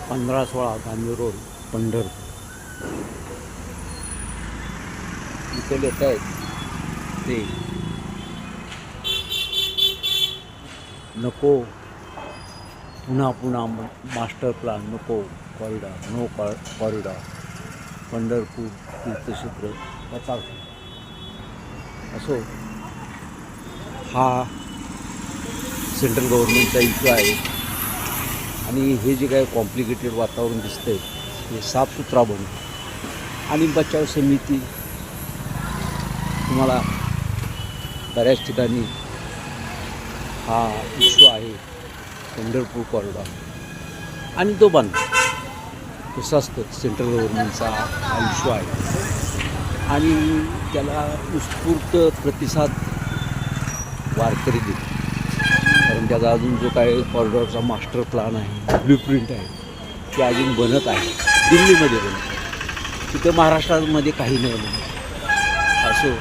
15-16 Gandhi road Pandharpur इथे लिहित आहेत ते नको पुन्हा पुन्हा मास्टर प्लॅन नको कॉरिडॉर नो कॉरिडॉर पंढरपूर तीर्थक्षेत्र बचाव असो हा सेंट्रल गव्हर्नमेंटचा इश्यू आहे आणि हे जे काही कॉम्प्लिकेटेड वातावरण दिसतंय हे साफसुथरा बनवं आणि बचाव समिती तुम्हाला बऱ्याच ठिकाणी हा इश्यू आहे पंढरपूर कॉरिडॉर आणि तो बंद कसं असतं सेंट्रल गव्हर्नमेंटचा हा इश्यू आहे आणि त्याला उत्स्फूर्त प्रतिसाद वारकरी देतो कारण त्याचा अजून जो काही कॉरिडॉरचा मास्टर प्लॅन आहे ब्ल्यूप्रिंट आहे ते अजून बनत आहे दिल्लीमध्ये बनत तिथं महाराष्ट्रामध्ये काही नाही बनत असो